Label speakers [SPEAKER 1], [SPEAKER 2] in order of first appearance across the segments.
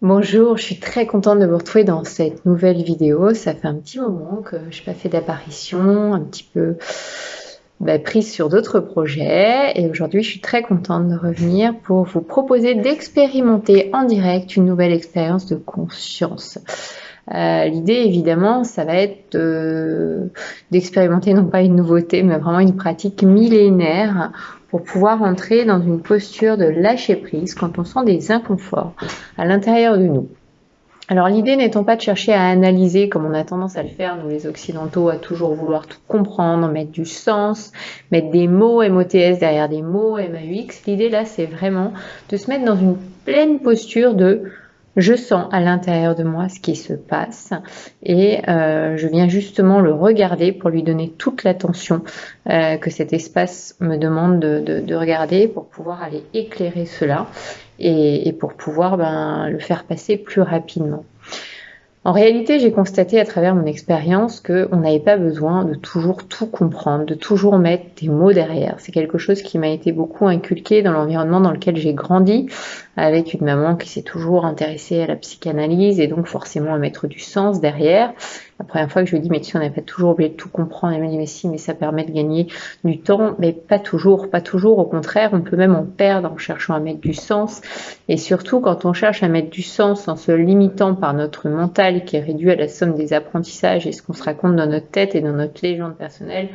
[SPEAKER 1] Bonjour, je suis très contente de vous retrouver dans cette nouvelle vidéo. Ça fait un petit moment que je n'ai pas fait d'apparition, un petit peu prise sur d'autres projets. Et aujourd'hui, je suis très contente de revenir pour vous proposer d'expérimenter en direct une nouvelle expérience de conscience. L'idée, évidemment, ça va être d'expérimenter non pas une nouveauté, mais vraiment une pratique millénaire pour pouvoir entrer dans une posture de lâcher prise quand on sent des inconforts à l'intérieur de nous. Alors l'idée n'étant pas de chercher à analyser comme on a tendance à le faire, nous les occidentaux, à toujours vouloir tout comprendre, mettre du sens, mettre des mots MOTS derrière des mots MAUX. L'idée là, c'est vraiment de se mettre dans une pleine posture de je sens à l'intérieur de moi ce qui se passe et je viens justement le regarder pour lui donner toute l'attention que cet espace me demande de regarder pour pouvoir aller éclairer cela et pour pouvoir le faire passer plus rapidement. En réalité, j'ai constaté à travers mon expérience qu'on n'avait pas besoin de toujours tout comprendre, de toujours mettre des mots derrière. C'est quelque chose qui m'a été beaucoup inculqué dans l'environnement dans lequel j'ai grandi, avec une maman qui s'est toujours intéressée à la psychanalyse et donc forcément à mettre du sens derrière. La première fois que je lui ai dit, mais tu on n'a pas toujours oublié de tout comprendre, elle m'a dit, mais si, mais ça permet de gagner du temps, mais pas toujours, au contraire, on peut même en perdre en cherchant à mettre du sens, et surtout quand on cherche à mettre du sens en se limitant par notre mental qui est réduit à la somme des apprentissages et ce qu'on se raconte dans notre tête et dans notre légende personnelle.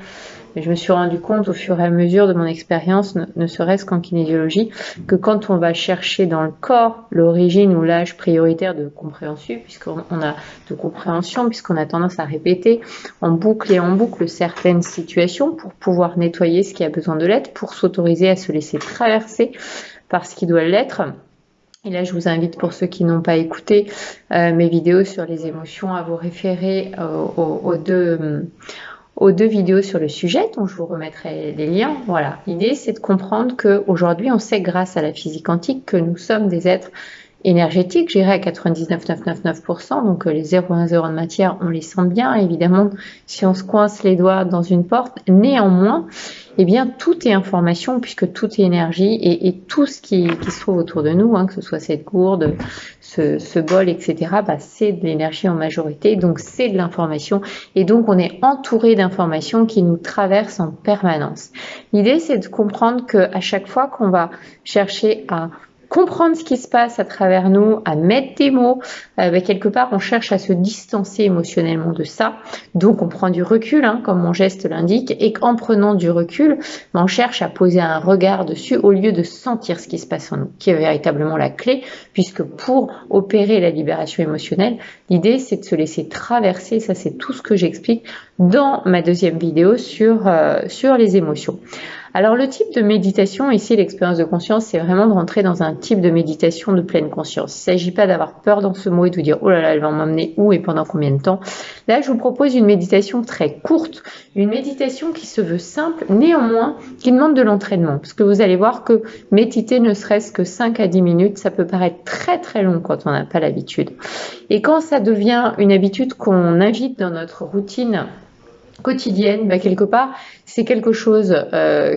[SPEAKER 1] Mais je me suis rendu compte au fur et à mesure de mon expérience, ne serait-ce qu'en kinésiologie, que quand on va chercher dans le corps l'origine ou l'âge prioritaire de compréhension, puisqu'on a tendance à répéter en boucle et en boucle certaines situations pour pouvoir nettoyer ce qui a besoin de l'être, pour s'autoriser à se laisser traverser par ce qui doit l'être. Et là, je vous invite, pour ceux qui n'ont pas écouté mes vidéos sur les émotions, à vous référer aux deux vidéos sur le sujet, dont je vous remettrai les liens. Voilà. L'idée, c'est de comprendre qu'aujourd'hui, on sait grâce à la physique quantique que nous sommes des êtres énergétiques, j'irai à 99,999%, donc les 0,1 de matière, on les sent bien, évidemment, si on se coince les doigts dans une porte. Néanmoins, eh bien, tout est information, puisque tout est énergie, et tout ce qui se trouve autour de nous, que ce soit cette gourde, ce bol, etc., c'est de l'énergie en majorité, donc c'est de l'information, et donc on est entouré d'informations qui nous traversent en permanence. L'idée, c'est de comprendre qu'à chaque fois qu'on va chercher à comprendre ce qui se passe à travers nous, à mettre des mots, quelque part on cherche à se distancer émotionnellement de ça, donc on prend du recul, comme mon geste l'indique, et qu'en prenant du recul, on cherche à poser un regard dessus au lieu de sentir ce qui se passe en nous, qui est véritablement la clé, puisque pour opérer la libération émotionnelle, l'idée c'est de se laisser traverser, ça c'est tout ce que j'explique dans ma deuxième vidéo sur les émotions. Alors le type de méditation, ici l'expérience de conscience, c'est vraiment de rentrer dans un type de méditation de pleine conscience. Il ne s'agit pas d'avoir peur dans ce mot et de vous dire « oh là là, elle va m'emmener où et pendant combien de temps ?» Là, je vous propose une méditation très courte, une méditation qui se veut simple, néanmoins qui demande de l'entraînement. Parce que vous allez voir que méditer ne serait-ce que 5 à 10 minutes, ça peut paraître très très long quand on n'a pas l'habitude. Et quand ça devient une habitude qu'on invite dans notre routine quotidienne, quelque part, c'est quelque chose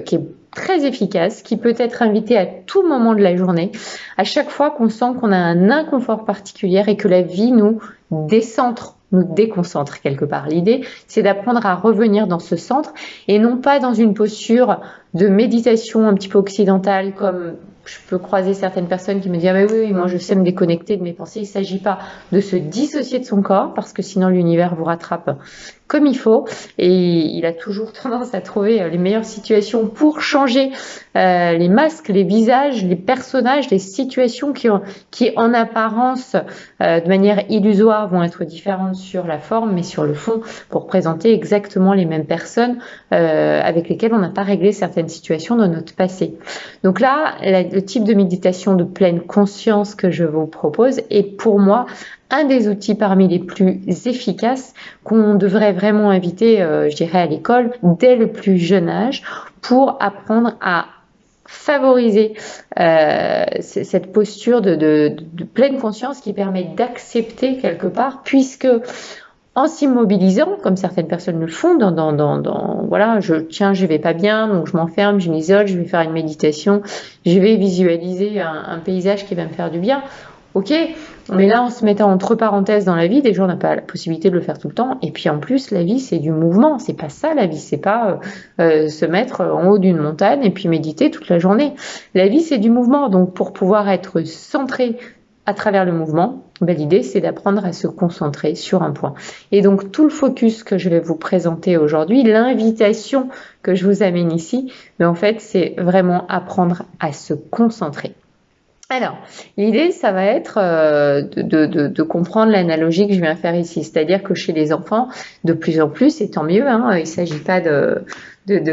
[SPEAKER 1] qui est très efficace, qui peut être invité à tout moment de la journée, à chaque fois qu'on sent qu'on a un inconfort particulier et que la vie nous décentre, nous déconcentre quelque part. L'idée, c'est d'apprendre à revenir dans ce centre et non pas dans une posture de méditation un petit peu occidentale, comme je peux croiser certaines personnes qui me disent « ah mais oui, moi je sais me déconnecter de mes pensées ». Il ne s'agit pas de se dissocier de son corps, parce que sinon l'univers vous rattrape comme il faut, et il a toujours tendance à trouver les meilleures situations pour changer les masques, les visages, les personnages, les situations qui en apparence, de manière illusoire, vont être différentes sur la forme, mais sur le fond, pour présenter exactement les mêmes personnes avec lesquelles on n'a pas réglé certaines situations dans notre passé. Donc là, le type de méditation de pleine conscience que je vous propose est pour moi un des outils parmi les plus efficaces qu'on devrait vraiment inviter, je dirais, à l'école dès le plus jeune âge pour apprendre à favoriser cette posture de pleine conscience qui permet d'accepter quelque part, puisque en s'immobilisant, comme certaines personnes le font, voilà, je vais pas bien, donc je m'enferme, je m'isole, je vais faire une méditation, je vais visualiser un paysage qui va me faire du bien. ok, mais là en se mettant entre parenthèses dans la vie, déjà on n'a pas la possibilité de le faire tout le temps, et puis en plus la vie c'est du mouvement, c'est pas ça la vie, c'est pas se mettre en haut d'une montagne et puis méditer toute la journée. La vie c'est du mouvement, donc pour pouvoir être centré à travers le mouvement, l'idée c'est d'apprendre à se concentrer sur un point. Et donc tout le focus que je vais vous présenter aujourd'hui, l'invitation que je vous amène ici, mais en fait c'est vraiment apprendre à se concentrer. Alors, l'idée, ça va être de comprendre l'analogie que je viens faire ici. C'est-à-dire que chez les enfants, de plus en plus, et tant mieux, hein, il ne s'agit pas de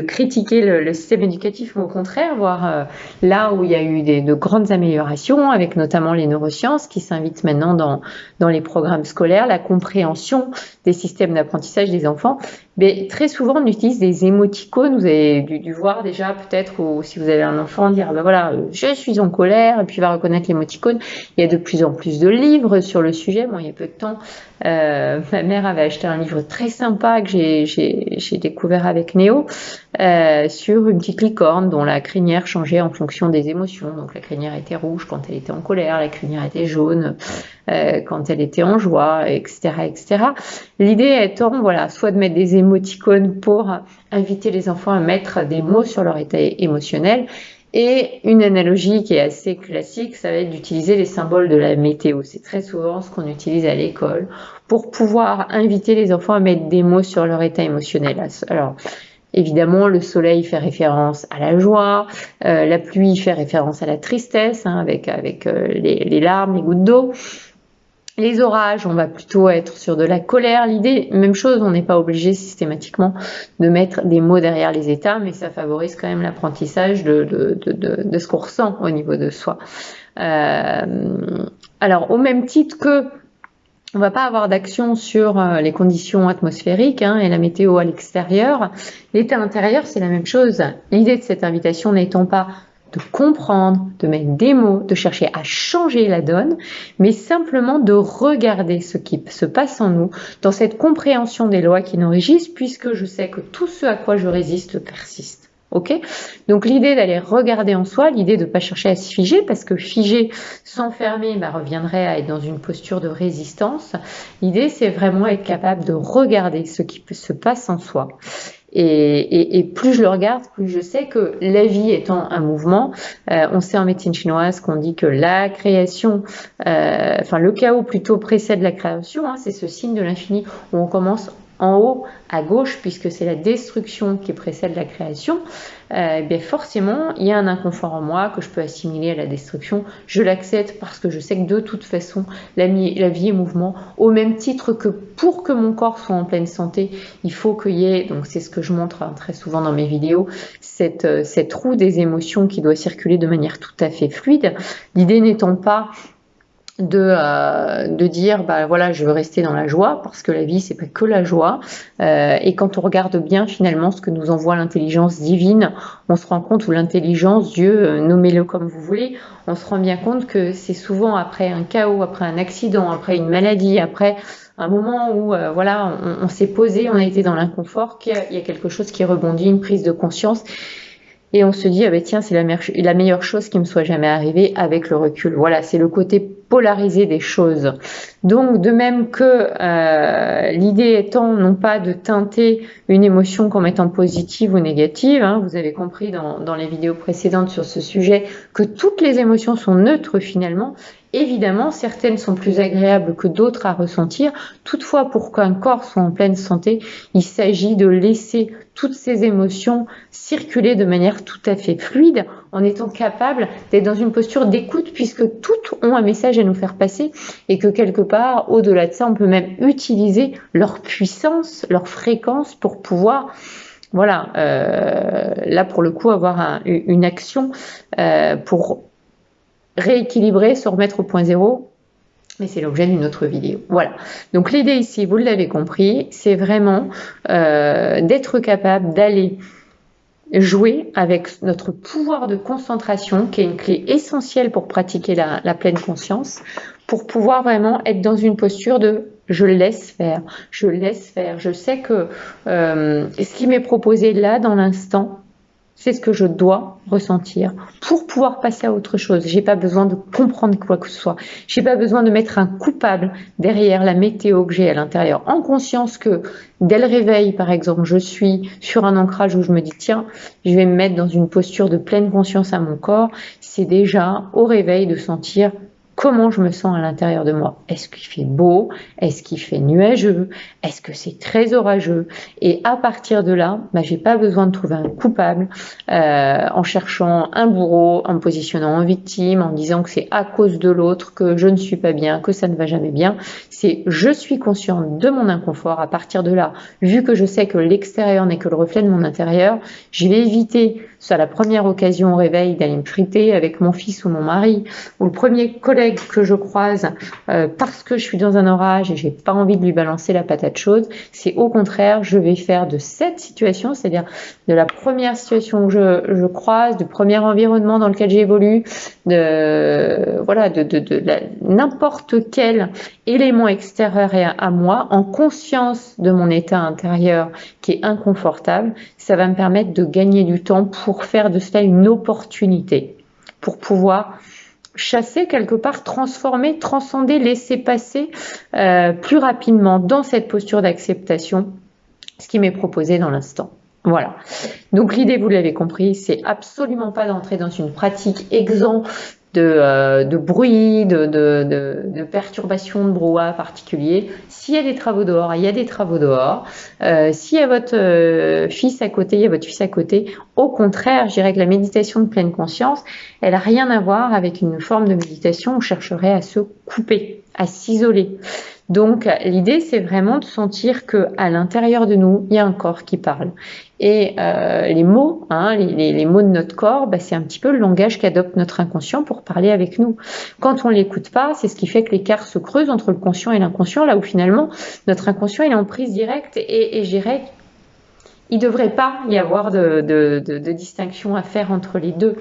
[SPEAKER 1] critiquer le système éducatif, mais au contraire, voir là où il y a eu de grandes améliorations, avec notamment les neurosciences qui s'invitent maintenant dans les programmes scolaires, la compréhension des systèmes d'apprentissage des enfants. Mais très souvent, on utilise des émoticônes. Vous avez dû voir déjà peut-être, ou si vous avez un enfant, dire ben voilà, je suis en colère, et puis il va reconnaître l'émoticône. Il y a de plus en plus de livres sur le sujet. Bon, il y a peu de temps, ma mère avait acheté un livre très sympa que j'ai découvert avec Néo, sur une petite licorne dont la crinière changeait en fonction des émotions. Donc la crinière était rouge quand elle était en colère, la crinière était jaune quand elle était en joie, etc., etc. L'idée étant, voilà, soit de mettre des émoticônes pour inviter les enfants à mettre des mots sur leur état émotionnel, et une analogie qui est assez classique, ça va être d'utiliser les symboles de la météo. C'est très souvent ce qu'on utilise à l'école pour pouvoir inviter les enfants à mettre des mots sur leur état émotionnel. Alors, évidemment, le soleil fait référence à la joie, la pluie fait référence à la tristesse, hein, avec les larmes, les gouttes d'eau. Les orages, on va plutôt être sur de la colère. L'idée, même chose, on n'est pas obligé systématiquement de mettre des mots derrière les états, mais ça favorise quand même l'apprentissage de ce qu'on ressent au niveau de soi. Alors, au même titre que on va pas avoir d'action sur les conditions atmosphériques et la météo à l'extérieur, l'état intérieur, c'est la même chose. L'idée de cette invitation n'étant pas de comprendre, de mettre des mots, de chercher à changer la donne, mais simplement de regarder ce qui se passe en nous, dans cette compréhension des lois qui nous régissent, puisque je sais que tout ce à quoi je résiste persiste. Ok ? Donc l'idée d'aller regarder en soi, l'idée de ne pas chercher à se figer, parce que figer, s'enfermer, reviendrait à être dans une posture de résistance. L'idée, c'est vraiment être capable de regarder ce qui se passe en soi. Et plus je le regarde, plus je sais que la vie étant un mouvement, on sait en médecine chinoise qu'on dit que la création, le chaos plutôt précède la création, c'est ce signe de l'infini où on commence en haut à gauche, puisque c'est la destruction qui précède la création, bien forcément, il y a un inconfort en moi que je peux assimiler à la destruction. Je l'accepte parce que je sais que de toute façon, la vie est mouvement. Au même titre que pour que mon corps soit en pleine santé, il faut qu'il y ait, donc c'est ce que je montre très souvent dans mes vidéos, cette roue des émotions qui doit circuler de manière tout à fait fluide. L'idée n'étant pas de dire voilà, je veux rester dans la joie, parce que la vie c'est pas que la joie, et quand on regarde bien finalement ce que nous envoie l'intelligence divine, on se rend compte, ou l'intelligence, Dieu, nommez-le comme vous voulez, on se rend bien compte que c'est souvent après un chaos, après un accident, après une maladie, après un moment où on s'est posé, on a été dans l'inconfort, qu'il y a quelque chose qui rebondit, une prise de conscience. Et on se dit, tiens, c'est la meilleure chose qui me soit jamais arrivée avec le recul. Voilà, c'est le côté polarisé des choses. Donc, de même que l'idée étant non pas de teinter une émotion comme étant positive ou négative, vous avez compris dans les vidéos précédentes sur ce sujet que toutes les émotions sont neutres finalement. Évidemment, certaines sont plus agréables que d'autres à ressentir. Toutefois, pour qu'un corps soit en pleine santé, il s'agit de laisser toutes ces émotions circuler de manière tout à fait fluide, en étant capable d'être dans une posture d'écoute, puisque toutes ont un message à nous faire passer, et que quelque part, au-delà de ça, on peut même utiliser leur puissance, leur fréquence pour pouvoir là pour le coup avoir une action pour rééquilibrer, se remettre au point zéro, mais c'est l'objet d'une autre vidéo. Voilà. Donc l'idée ici, vous l'avez compris, c'est vraiment d'être capable d'aller jouer avec notre pouvoir de concentration, qui est une clé essentielle pour pratiquer la pleine conscience, pour pouvoir vraiment être dans une posture de je laisse faire, je laisse faire. Je sais que ce qui m'est proposé là, dans l'instant, c'est ce que je dois ressentir pour pouvoir passer à autre chose. J'ai pas besoin de comprendre quoi que ce soit. J'ai pas besoin de mettre un coupable derrière la météo que j'ai à l'intérieur. En conscience que dès le réveil, par exemple, je suis sur un ancrage où je me dis tiens, je vais me mettre dans une posture de pleine conscience à mon corps. C'est déjà au réveil de sentir comment je me sens à l'intérieur de moi. Est-ce qu'il fait beau? Est-ce qu'il fait nuageux? Est-ce que c'est très orageux? Et à partir de là, j'ai pas besoin de trouver un coupable en cherchant un bourreau, en me positionnant en victime, en disant que c'est à cause de l'autre, que je ne suis pas bien, que ça ne va jamais bien. C'est je suis consciente de mon inconfort. À partir de là, vu que je sais que l'extérieur n'est que le reflet de mon intérieur, je vais éviter, à la première occasion au réveil, d'aller me friter avec mon fils ou mon mari, ou le premier collègue que je croise parce que je suis dans un orage et j'ai pas envie de lui balancer la patate chaude. C'est au contraire, je vais faire de cette situation, c'est-à-dire de la première situation que je croise, du premier environnement dans lequel j'évolue, de n'importe quel élément extérieur à moi, en conscience de mon état intérieur qui est inconfortable, ça va me permettre de gagner du temps pour faire de cela une opportunité, pour pouvoir chasser quelque part, transformer, transcender, laisser passer plus rapidement dans cette posture d'acceptation ce qui m'est proposé dans l'instant. Voilà. Donc l'idée, vous l'avez compris, c'est absolument pas d'entrer dans une pratique exempte de bruit, de perturbations, de brouhaha particulier. S'il y a des travaux dehors, il y a des travaux dehors. S'il y a votre fils à côté, il y a votre fils à côté. Au contraire, je dirais que la méditation de pleine conscience, elle n'a rien à voir avec une forme de méditation où on chercherait à se couper, à s'isoler. Donc l'idée, c'est vraiment de sentir que à l'intérieur de nous, il y a un corps qui parle. Et les mots, les mots de notre corps, c'est un petit peu le langage qu'adopte notre inconscient pour parler avec nous. Quand on l'écoute pas, c'est ce qui fait que l'écart se creuse entre le conscient et l'inconscient, là où finalement notre inconscient il est en prise directe et je dirais il devrait pas y avoir de distinction à faire entre les deux.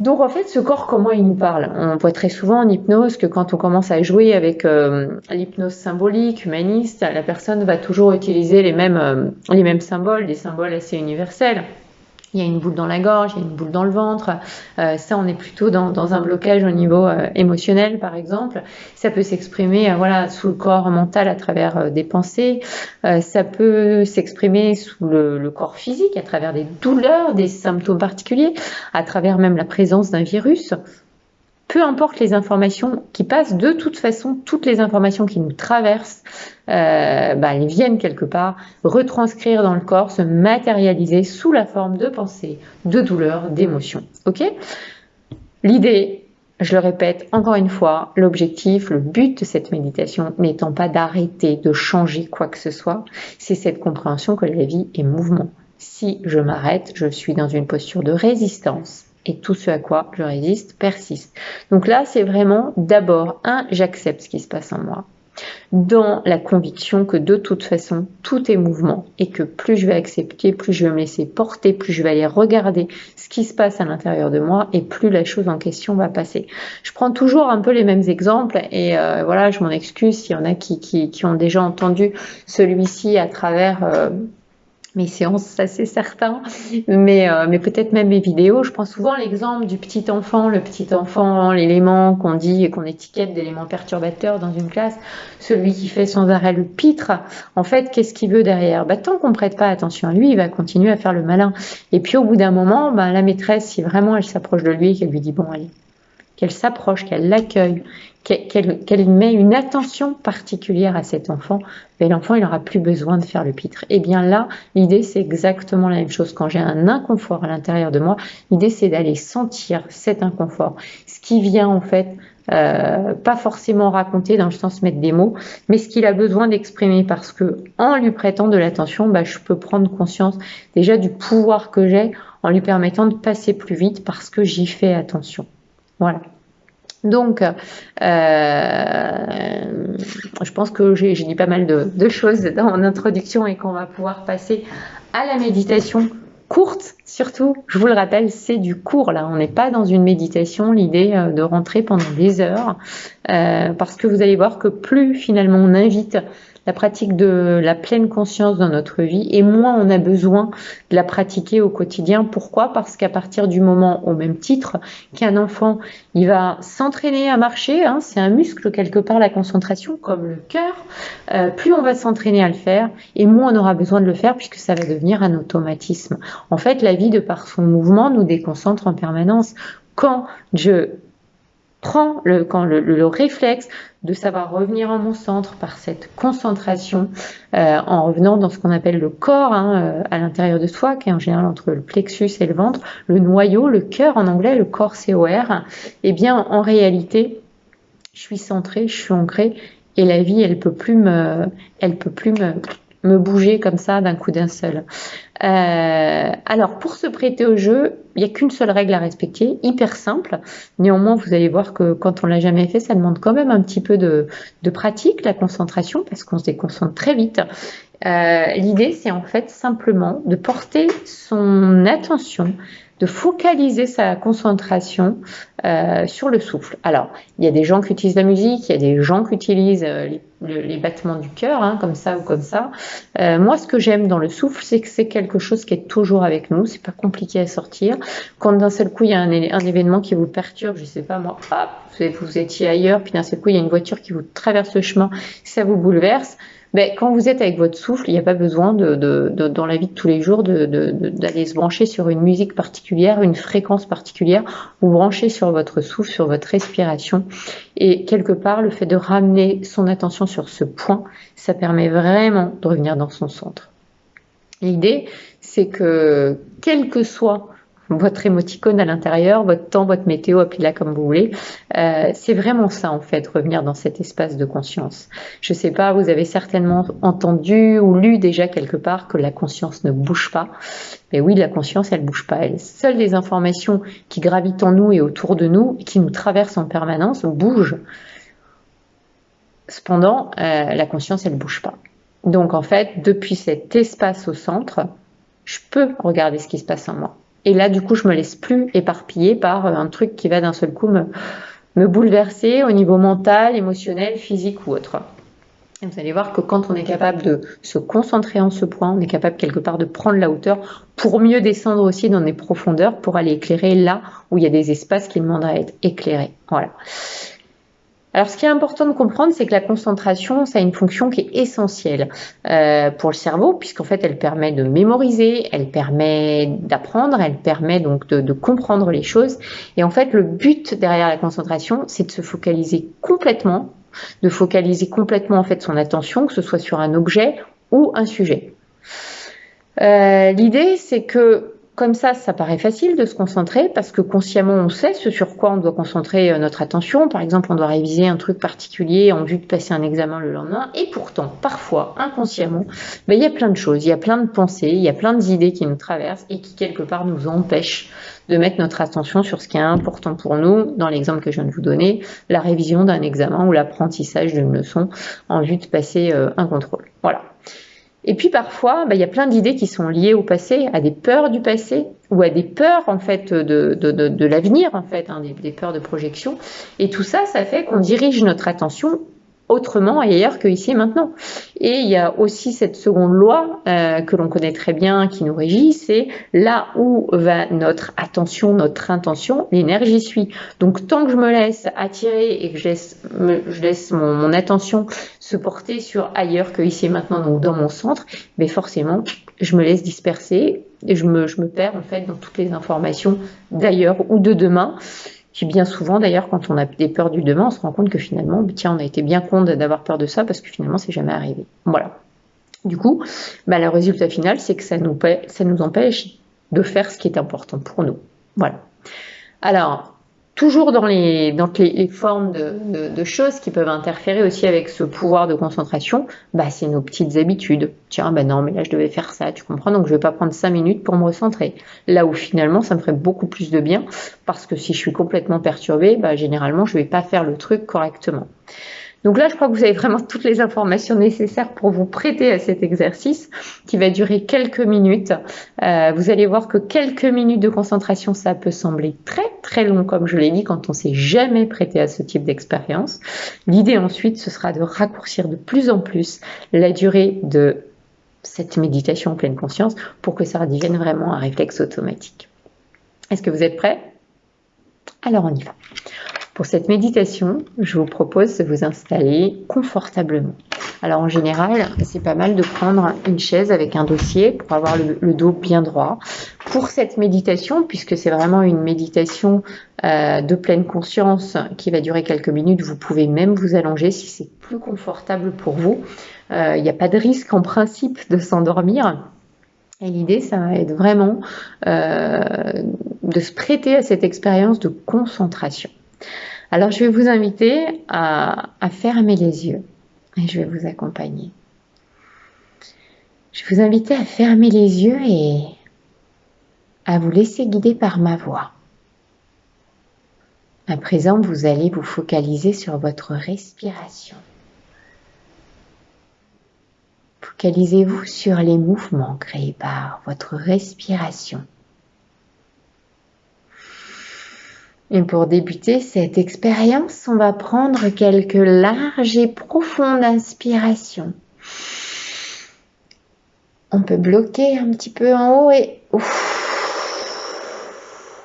[SPEAKER 1] Donc en fait, ce corps, comment il nous parle? On voit très souvent en hypnose que quand on commence à jouer avec l'hypnose symbolique, humaniste, la personne va toujours utiliser les mêmes symboles, des symboles assez universels. Il y a une boule dans la gorge, il y a une boule dans le ventre. Ça, on est plutôt dans un blocage au niveau émotionnel, par exemple. Ça peut s'exprimer sous le corps mental à travers des pensées. Ça peut s'exprimer sous le corps physique, à travers des douleurs, des symptômes particuliers, à travers même la présence d'un virus. Peu importe les informations qui passent, de toute façon, toutes les informations qui nous traversent, elles viennent quelque part retranscrire dans le corps, se matérialiser sous la forme de pensées, de douleurs, d'émotions. Ok ? L'idée, je le répète encore une fois, l'objectif, le but de cette méditation n'étant pas d'arrêter, de changer quoi que ce soit, c'est cette compréhension que la vie est mouvement. Si je m'arrête, je suis dans une posture de résistance. Et tout ce à quoi je résiste persiste. Donc là, c'est vraiment d'abord, j'accepte ce qui se passe en moi, dans la conviction que de toute façon, tout est mouvement et que plus je vais accepter, plus je vais me laisser porter, plus je vais aller regarder ce qui se passe à l'intérieur de moi et plus la chose en question va passer. Je prends toujours un peu les mêmes exemples et je m'en excuse s'il y en a qui ont déjà entendu celui-ci à travers... mes séances, ça c'est certain, mais peut-être même mes vidéos. Je prends souvent l'exemple du petit enfant, l'élément qu'on dit et qu'on étiquette d'élément perturbateur dans une classe, celui qui fait sans arrêt le pitre. En fait, qu'est-ce qu'il veut derrière? Tant qu'on ne prête pas attention à lui, il va continuer à faire le malin. Et puis au bout d'un moment, la maîtresse, si vraiment elle s'approche de lui et qu'elle lui dit bon allez, qu'elle s'approche, qu'elle l'accueille, qu'elle met une attention particulière à cet enfant, l'enfant il n'aura plus besoin de faire le pitre. Et bien là, l'idée c'est exactement la même chose. Quand j'ai un inconfort à l'intérieur de moi, l'idée c'est d'aller sentir cet inconfort. Ce qui vient en fait, pas forcément raconter dans le sens mettre des mots, mais ce qu'il a besoin d'exprimer parce que en lui prêtant de l'attention, je peux prendre conscience déjà du pouvoir que j'ai en lui permettant de passer plus vite parce que j'y fais attention. Voilà. Donc, je pense que j'ai dit pas mal de choses dans mon introduction et qu'on va pouvoir passer à la méditation courte. Surtout, je vous le rappelle, c'est du court là. On n'est pas dans une méditation, l'idée de rentrer pendant des heures parce que vous allez voir que plus finalement on invite la pratique de la pleine conscience dans notre vie, et moins on a besoin de la pratiquer au quotidien. Pourquoi? Parce qu'à partir du moment, au même titre qu'un enfant, il va s'entraîner à marcher, hein, c'est un muscle quelque part, la concentration, comme le cœur, plus on va s'entraîner à le faire, et moins on aura besoin de le faire, puisque ça va devenir un automatisme. En fait, la vie, de par son mouvement, nous déconcentre en permanence. Quand je prends le réflexe de savoir revenir en mon centre par cette concentration, en revenant dans ce qu'on appelle le corps, hein, à l'intérieur de soi, qui est en général entre le plexus et le ventre, le noyau, le cœur en anglais, le corps COR, eh bien en réalité, je suis centrée, je suis ancrée, et la vie, elle peut plus me bouger comme ça d'un coup d'un seul. Alors, pour se prêter au jeu, il n'y a qu'une seule règle à respecter, hyper simple. Néanmoins, vous allez voir que quand on l'a jamais fait, ça demande quand même un petit peu de pratique, la concentration, parce qu'on se déconcentre très vite. L'idée, c'est en fait simplement de porter son attention, de focaliser sa concentration sur le souffle. Alors, il y a des gens qui utilisent la musique, il y a des gens qui utilisent les battements du cœur, hein, comme ça ou comme ça. Moi, ce que j'aime dans le souffle, c'est que c'est quelque chose qui est toujours avec nous, c'est pas compliqué à sortir. Quand d'un seul coup, il y a un événement qui vous perturbe, je sais pas moi, hop, vous étiez ailleurs, puis d'un seul coup, il y a une voiture qui vous traverse le chemin, ça vous bouleverse. Ben, quand vous êtes avec votre souffle, il n'y a pas besoin dans la vie de tous les jours d'aller se brancher sur une musique particulière, une fréquence particulière. Vous branchez sur votre souffle, sur votre respiration. Et quelque part, le fait de ramener son attention sur ce point, ça permet vraiment de revenir dans son centre. L'idée, c'est que quel que soit votre émoticône à l'intérieur, votre temps, votre météo, appelez-la comme vous voulez. C'est vraiment ça, en fait, revenir dans cet espace de conscience. Je sais pas, vous avez certainement entendu ou lu déjà quelque part que la conscience ne bouge pas. Mais oui, la conscience, elle bouge pas. Seules les informations qui gravitent en nous et autour de nous, et qui nous traversent en permanence, bougent. Cependant, la conscience, elle bouge pas. Donc, en fait, depuis cet espace au centre, je peux regarder ce qui se passe en moi. Et là, du coup, je me laisse plus éparpiller par un truc qui va d'un seul coup me bouleverser au niveau mental, émotionnel, physique ou autre. Et vous allez voir que quand on est capable de se concentrer en ce point, on est capable quelque part de prendre la hauteur pour mieux descendre aussi dans les profondeurs, pour aller écairer là où il y a des espaces qui demandent à être éclairés. Voilà. Alors, ce qui est important de comprendre, c'est que la concentration, ça a une fonction qui est essentielle pour le cerveau, puisqu'en fait, elle permet de mémoriser, elle permet d'apprendre, elle permet donc de comprendre les choses. Et en fait, le but derrière la concentration, c'est de se focaliser complètement, en fait son attention, que ce soit sur un objet ou un sujet. L'idée, c'est que comme ça paraît facile de se concentrer parce que consciemment, on sait ce sur quoi on doit concentrer notre attention. Par exemple, on doit réviser un truc particulier en vue de passer un examen le lendemain. Et pourtant, parfois, inconsciemment, il y a plein de choses, il y a plein de pensées, il y a plein d'idées qui nous traversent et qui, quelque part, nous empêchent de mettre notre attention sur ce qui est important pour nous. Dans l'exemple que je viens de vous donner, la révision d'un examen ou l'apprentissage d'une leçon en vue de passer un contrôle. Voilà. Et puis parfois, il y a plein d'idées qui sont liées au passé, à des peurs du passé ou à des peurs en fait de l'avenir en fait, hein, des peurs de projection. Et tout ça, ça fait qu'on dirige notre attention autrement et ailleurs que ici et maintenant. Et il y a aussi cette seconde loi que l'on connaît très bien, qui nous régit, c'est là où va notre attention, notre intention, l'énergie suit. Donc tant que je me laisse attirer et que je laisse mon attention se porter sur ailleurs que ici et maintenant, donc dans mon centre, mais forcément, je me laisse disperser et je me perds en fait dans toutes les informations d'ailleurs ou de demain. Puis bien souvent, d'ailleurs, quand on a des peurs du demain, on se rend compte que finalement, tiens, on a été bien con d'avoir peur de ça parce que finalement, c'est jamais arrivé. Voilà. Du coup, le résultat final, c'est que ça nous empêche de faire ce qui est important pour nous. Voilà. Alors, toujours dans les formes de choses qui peuvent interférer aussi avec ce pouvoir de concentration, c'est nos petites habitudes. Tiens, non, mais là, je devais faire ça, tu comprends, donc je vais pas prendre 5 minutes pour me recentrer. Là où finalement, ça me ferait beaucoup plus de bien, parce que si je suis complètement perturbée, généralement, je vais pas faire le truc correctement. Donc là, je crois que vous avez vraiment toutes les informations nécessaires pour vous prêter à cet exercice qui va durer quelques minutes. Vous allez voir que quelques minutes de concentration, ça peut sembler très très long, comme je l'ai dit, quand on s'est jamais prêté à ce type d'expérience. L'idée ensuite, ce sera de raccourcir de plus en plus la durée de cette méditation en pleine conscience pour que ça devienne vraiment un réflexe automatique. Est-ce que vous êtes prêts? Alors on y va. Pour cette méditation, je vous propose de vous installer confortablement. Alors en général, c'est pas mal de prendre une chaise avec un dossier pour avoir le dos bien droit. Pour cette méditation, puisque c'est vraiment une méditation de pleine conscience qui va durer quelques minutes, vous pouvez même vous allonger si c'est plus confortable pour vous. Il n'y a pas de risque en principe de s'endormir. Et l'idée, ça va être vraiment de se prêter à cette expérience de concentration. Alors, je vais vous inviter à fermer les yeux et je vais vous accompagner. Je vais vous inviter à fermer les yeux et à vous laisser guider par ma voix. À présent, vous allez vous focaliser sur votre respiration. Focalisez-vous sur les mouvements créés par votre respiration. Et pour débuter cette expérience, on va prendre quelques larges et profondes inspirations. On peut bloquer un petit peu en haut et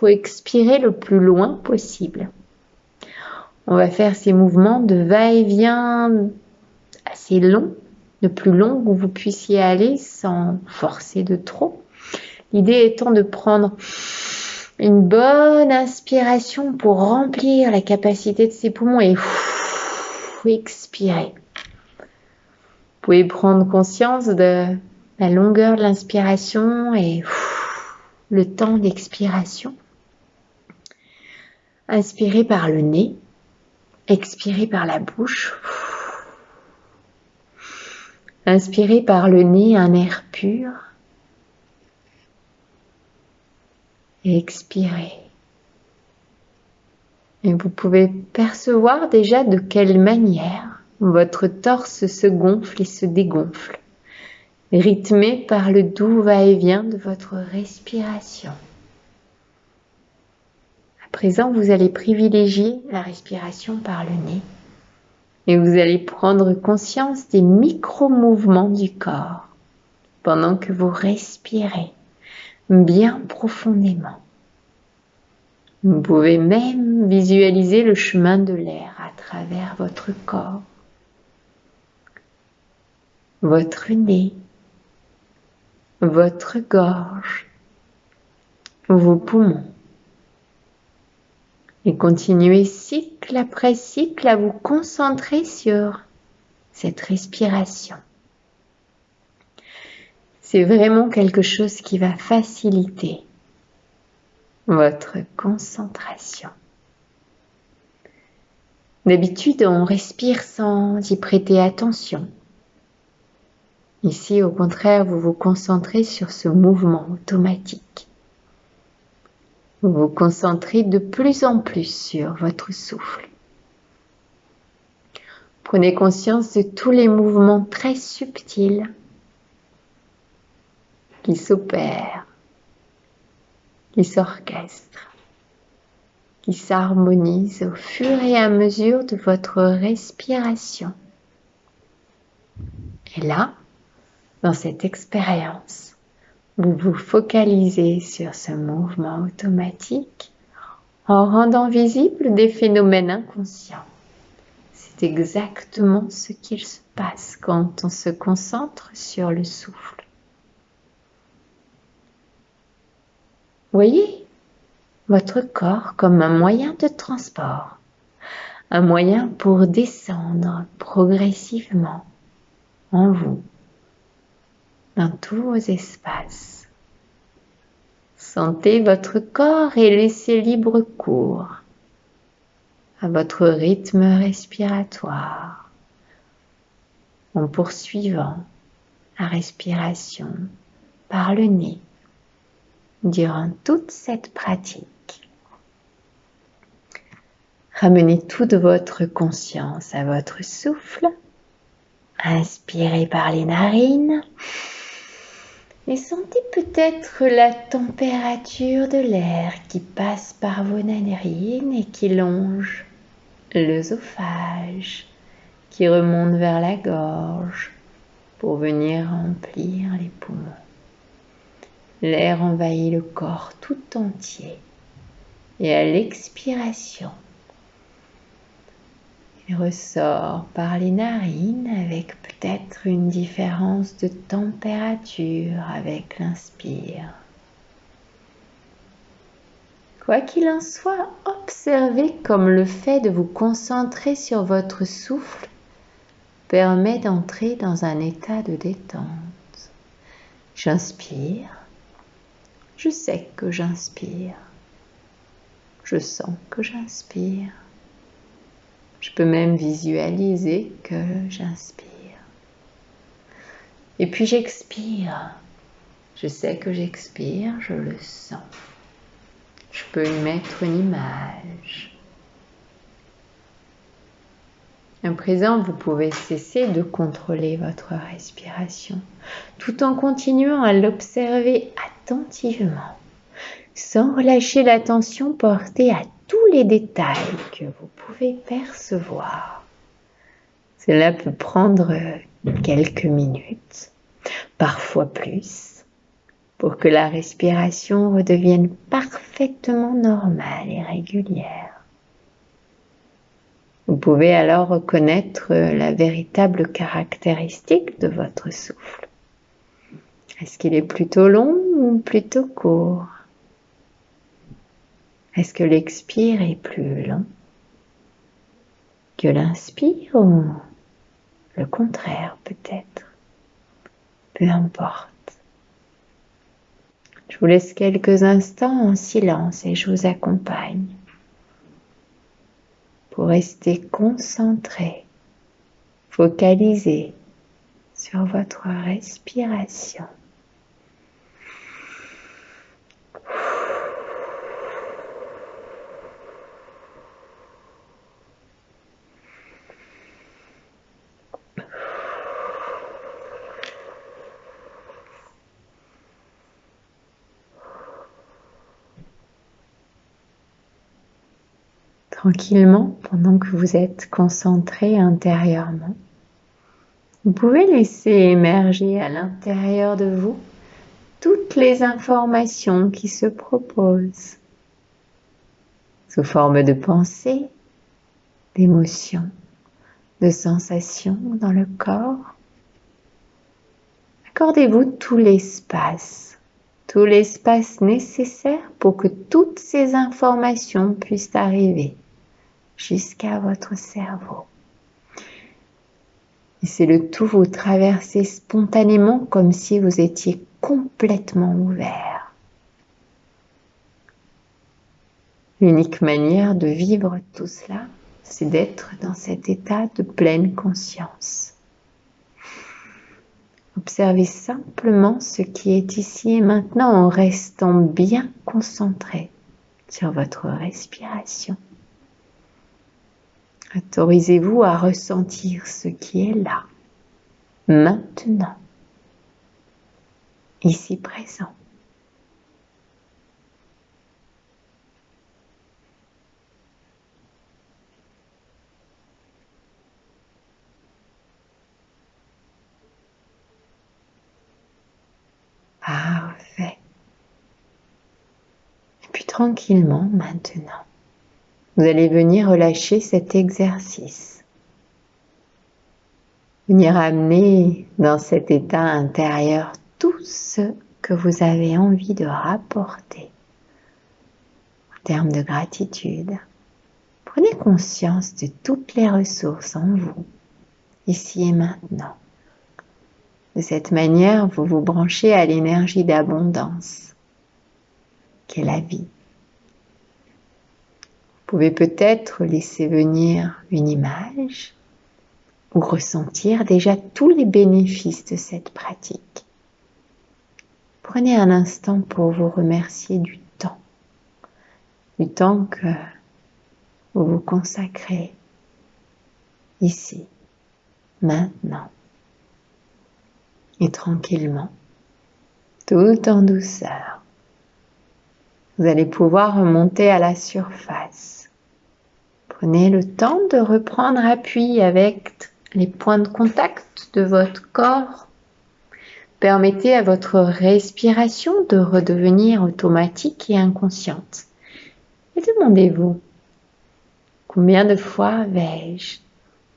[SPEAKER 1] expirer le plus loin possible. On va faire ces mouvements de va-et-vient assez longs, le plus long où vous puissiez aller sans forcer de trop. L'idée étant de prendre une bonne inspiration pour remplir la capacité de ses poumons et expirer. Vous pouvez prendre conscience de la longueur de l'inspiration et le temps d'expiration. Inspirez par le nez, expirez par la bouche. Inspirez par le nez un air pur. Et expirez. Et vous pouvez percevoir déjà de quelle manière votre torse se gonfle et se dégonfle, rythmé par le doux va-et-vient de votre respiration. À présent, vous allez privilégier la respiration par le nez et vous allez prendre conscience des micro-mouvements du corps pendant que vous respirez bien profondément. Vous pouvez même visualiser le chemin de l'air à travers votre corps, votre nez, votre gorge, vos poumons. Et continuez cycle après cycle à vous concentrer sur cette respiration. C'est vraiment quelque chose qui va faciliter votre concentration. D'habitude, on respire sans y prêter attention. Ici, au contraire, vous vous concentrez sur ce mouvement automatique. Vous vous concentrez de plus en plus sur votre souffle. Prenez conscience de tous les mouvements très subtils qui s'opèrent, qui s'orchestrent, qui s'harmonisent au fur et à mesure de votre respiration. Et là, dans cette expérience, vous vous focalisez sur ce mouvement automatique en rendant visible des phénomènes inconscients. C'est exactement ce qu'il se passe quand on se concentre sur le souffle. Voyez votre corps comme un moyen de transport, un moyen pour descendre progressivement en vous, dans tous vos espaces. Sentez votre corps et laissez libre cours à votre rythme respiratoire en poursuivant la respiration par le nez durant toute cette pratique. Ramenez toute votre conscience à votre souffle. Inspirez par les narines. Et sentez peut-être la température de l'air qui passe par vos narines et qui longe l'œsophage, qui remonte vers la gorge pour venir remplir les poumons. L'air envahit le corps tout entier et à l'expiration, il ressort par les narines avec peut-être une différence de température avec l'inspire. Quoi qu'il en soit, observez comme le fait de vous concentrer sur votre souffle permet d'entrer dans un état de détente. J'inspire, je sais que j'inspire, je sens que j'inspire, je peux même visualiser que j'inspire. Et puis j'expire, je sais que j'expire, je le sens. Je peux y mettre une image. À présent, vous pouvez cesser de contrôler votre respiration, tout en continuant à l'observer attentivement, sans relâcher l'attention portée à tous les détails que vous pouvez percevoir. Cela peut prendre quelques minutes, parfois plus, pour que la respiration redevienne parfaitement normale et régulière. Vous pouvez alors reconnaître la véritable caractéristique de votre souffle. Est-ce qu'il est plutôt long ou plutôt court? Est-ce que l'expire est plus long que l'inspire ou le contraire peut-être? Peu importe. Je vous laisse quelques instants en silence et je vous accompagne pour rester concentré, focalisé sur votre respiration. Tranquillement, pendant que vous êtes concentré intérieurement, vous pouvez laisser émerger à l'intérieur de vous toutes les informations qui se proposent sous forme de pensées, d'émotions, de sensations dans le corps. Accordez-vous tout l'espace nécessaire pour que toutes ces informations puissent arriver jusqu'à votre cerveau. Laissez-le tout vous traverser spontanément comme si vous étiez complètement ouvert. L'unique manière de vivre tout cela, c'est d'être dans cet état de pleine conscience. Observez simplement ce qui est ici et maintenant en restant bien concentré sur votre respiration. Autorisez-vous à ressentir ce qui est là, maintenant, ici présent. Parfait. Et puis tranquillement, maintenant, vous allez venir relâcher cet exercice. Venir amener dans cet état intérieur tout ce que vous avez envie de rapporter en termes de gratitude. Prenez conscience de toutes les ressources en vous, ici et maintenant. De cette manière, vous vous branchez à l'énergie d'abondance, qu'est la vie. Vous pouvez peut-être laisser venir une image ou ressentir déjà tous les bénéfices de cette pratique. Prenez un instant pour vous remercier du temps que vous vous consacrez ici, maintenant, et tranquillement, tout en douceur. Vous allez pouvoir remonter à la surface. Prenez le temps de reprendre appui avec les points de contact de votre corps. Permettez à votre respiration de redevenir automatique et inconsciente. Et demandez-vous, combien de fois vais-je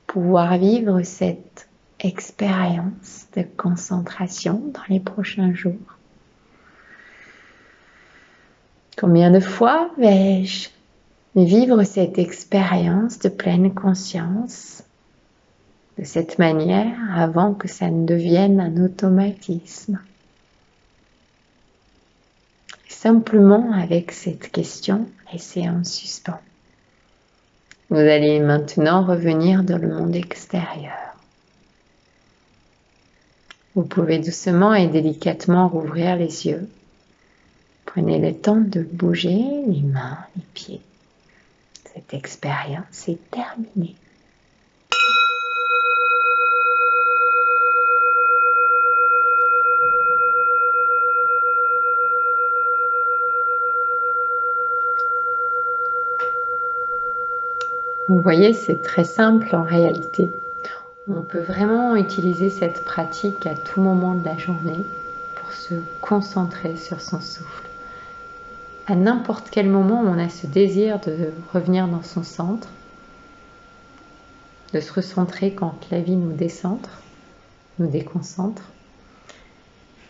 [SPEAKER 1] pouvoir vivre cette expérience de concentration dans les prochains jours? Combien de fois vais-je vivre cette expérience de pleine conscience de cette manière avant que ça ne devienne un automatisme? Simplement avec cette question, laissez en suspens. Vous allez maintenant revenir dans le monde extérieur. Vous pouvez doucement et délicatement rouvrir les yeux. Prenez le temps de bouger les mains, les pieds. Cette expérience est terminée. Vous voyez, c'est très simple en réalité. On peut vraiment utiliser cette pratique à tout moment de la journée pour se concentrer sur son souffle. À n'importe quel moment où on a ce désir de revenir dans son centre, de se recentrer quand la vie nous décentre, nous déconcentre.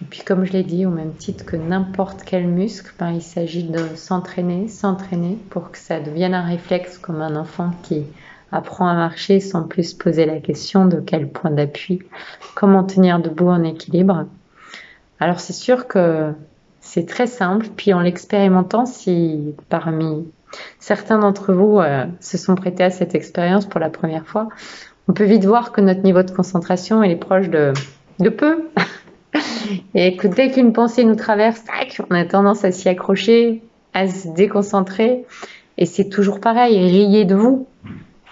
[SPEAKER 1] Et puis comme je l'ai dit, au même titre que n'importe quel muscle, il s'agit de s'entraîner pour que ça devienne un réflexe comme un enfant qui apprend à marcher sans plus se poser la question de quel point d'appui, comment tenir debout en équilibre. Alors c'est sûr que c'est très simple, puis en l'expérimentant, si parmi certains d'entre vous se sont prêtés à cette expérience pour la première fois, on peut vite voir que notre niveau de concentration est proche de peu. Et que dès qu'une pensée nous traverse, tac, on a tendance à s'y accrocher, à se déconcentrer. Et c'est toujours pareil, riez de vous.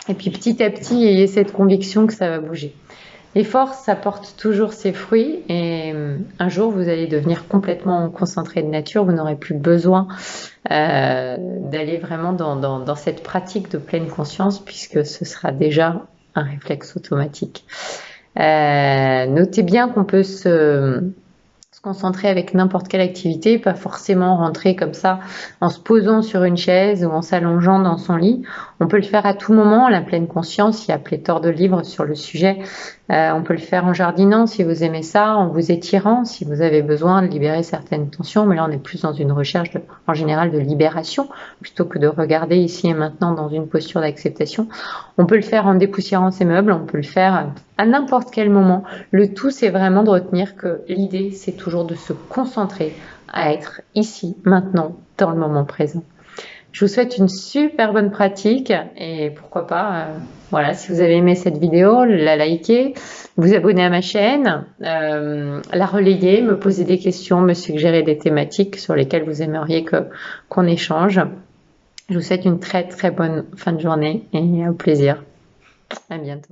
[SPEAKER 1] Et puis petit à petit, ayez cette conviction que ça va bouger. L'effort, ça porte toujours ses fruits. Et un jour, vous allez devenir complètement concentré de nature. Vous n'aurez plus besoin d'aller vraiment dans cette pratique de pleine conscience, puisque ce sera déjà un réflexe automatique. Notez bien qu'on peut se concentrer avec n'importe quelle activité, pas forcément rentrer comme ça en se posant sur une chaise ou en s'allongeant dans son lit. On peut le faire à tout moment, la pleine conscience, il y a pléthore de livres sur le sujet. On peut le faire en jardinant si vous aimez ça, en vous étirant si vous avez besoin de libérer certaines tensions, mais là on est plus dans une recherche en général de libération plutôt que de regarder ici et maintenant dans une posture d'acceptation. On peut le faire en dépoussiérant ses meubles, on peut le faire à n'importe quel moment. Le tout, c'est vraiment de retenir que l'idée, c'est toujours de se concentrer à être ici, maintenant, dans le moment présent. Je vous souhaite une super bonne pratique et pourquoi pas, voilà, si vous avez aimé cette vidéo, la liker, vous abonner à ma chaîne, la relayer, me poser des questions, me suggérer des thématiques sur lesquelles vous aimeriez qu'on échange. Je vous souhaite une très très bonne fin de journée et au plaisir. À bientôt.